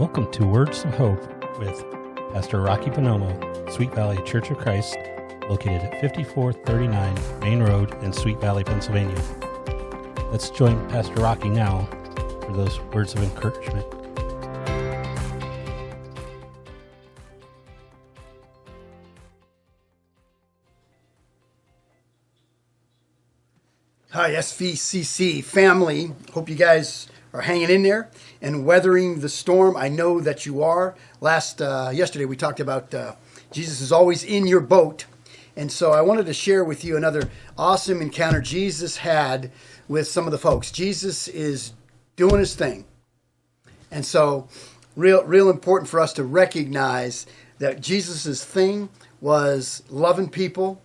Welcome to Words of Hope with Pastor Rocky Bonomo, Sweet Valley Church of Christ, located at 5439 Main Road in Sweet Valley, Pennsylvania. Let's join Pastor Rocky now for those words of encouragement. Hi, SVCC family. Hope you guys are hanging in there and weathering the storm. I know that you are. Yesterday we talked about Jesus is always in your boat. And so I wanted to share with you another awesome encounter Jesus had with some of the folks. Jesus is doing his thing. And so real important for us to recognize that Jesus's thing was loving people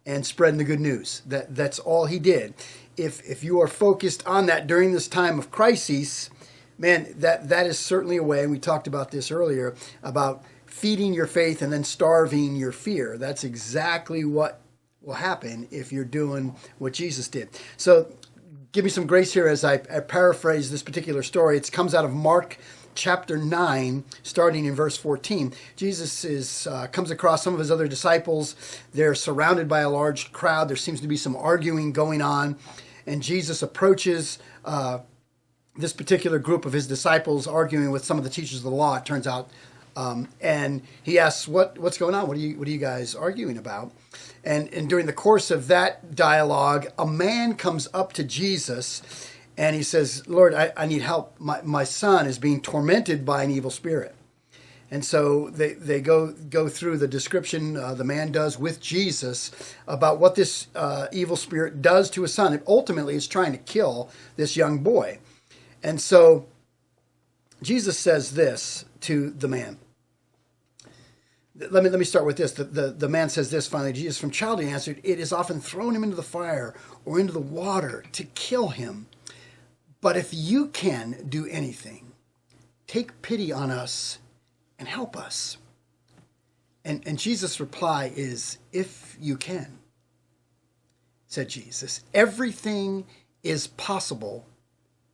and spreading the good news. That's all he did. If you are focused on that during this time of crisis, man, that is certainly a way, and we talked about this earlier, about feeding your faith and then starving your fear. That's exactly what will happen if you're doing what Jesus did. So give me some grace here as I paraphrase this particular story. It comes out of Mark chapter 9, starting in verse 14. Jesus comes across some of his other disciples. They're surrounded by a large crowd. There seems to be some arguing going on. And Jesus approaches this particular group of his disciples arguing with some of the teachers of the law, it turns out. And he asks, what's going on? What are you guys arguing about? And during the course of that dialogue, a man comes up to Jesus and he says, Lord, I need help. My son is being tormented by an evil spirit. And so they go through the description the man does with Jesus about what this evil spirit does to his son. It ultimately is trying to kill this young boy. And so Jesus says this to the man. Let me start with this. The man says this finally. Jesus, from childhood, he answered, it is often thrown him into the fire or into the water to kill him. But if you can do anything, take pity on us and help us. And Jesus' reply is, if you can, said Jesus. Everything is possible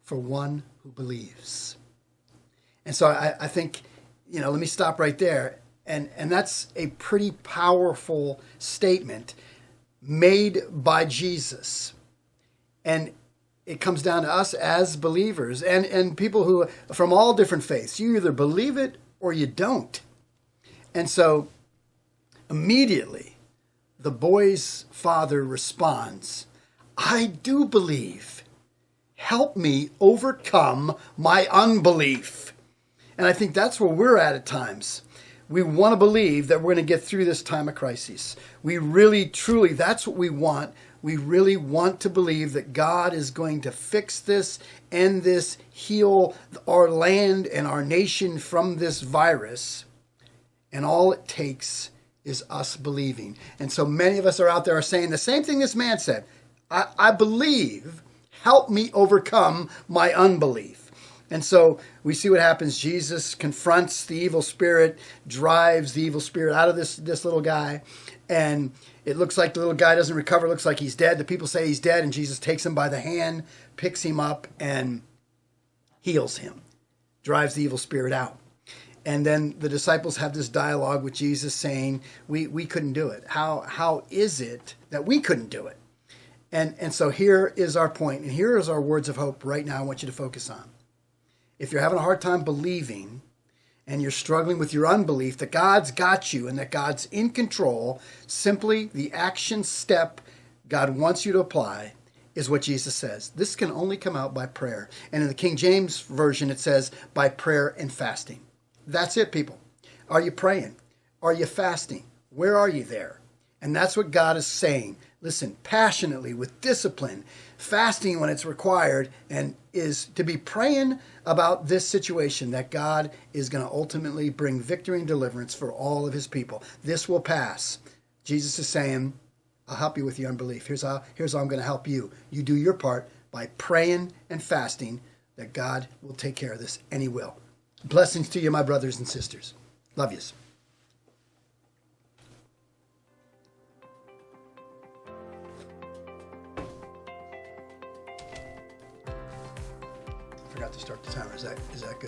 for one who believes. And so I think, let me stop right there. And that's a pretty powerful statement made by Jesus. And it comes down to us as believers and people who from all different faiths. You either believe it or you don't. And so immediately the boy's father responds, I do believe. Help me overcome my unbelief. And I think that's where we're at times. We want to believe that we're going to get through this time of crisis. We really, truly, that's what we want. We really want to believe that God is going to fix this, end this, heal our land and our nation from this virus. And all it takes is us believing. And so many of us are out there are saying the same thing this man said. I believe. Help me overcome my unbelief. And so we see what happens. Jesus confronts the evil spirit, drives the evil spirit out of this little guy. And it looks like the little guy doesn't recover. It looks like he's dead. The people say he's dead. And Jesus takes him by the hand, picks him up, and heals him. Drives the evil spirit out. And then the disciples have this dialogue with Jesus saying, we couldn't do it. How is it that we couldn't do it? And so here is our point. And here is our words of hope right now I want you to focus on. If you're having a hard time believing and you're struggling with your unbelief that God's got you and that God's in control, simply the action step God wants you to apply is what Jesus says. This can only come out by prayer. And in the King James Version, it says by prayer and fasting. That's it, people. Are you praying? Are you fasting? Where are you there? And that's what God is saying. Listen, passionately, with discipline, fasting when it's required, and is to be praying about this situation that God is going to ultimately bring victory and deliverance for all of his people. This will pass. Jesus is saying, I'll help you with your unbelief. Here's how I'm going to help you. You do your part by praying and fasting that God will take care of this, and he will. Blessings to you, my brothers and sisters. Love yous. Forgot to start the timer. Is that good?